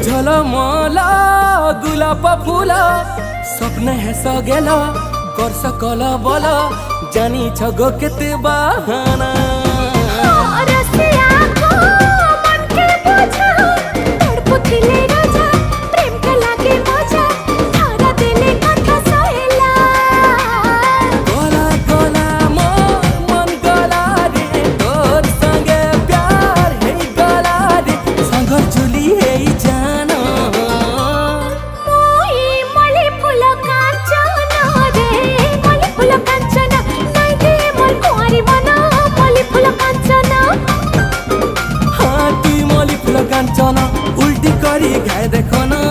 ঝলমলা গোলাপ ফুল স্বপ্ন হেস গেল বর্ষ কল বল জানিছ গো কেতে বাহানা কাঞ্চন উল্টি করি খায় দেখো না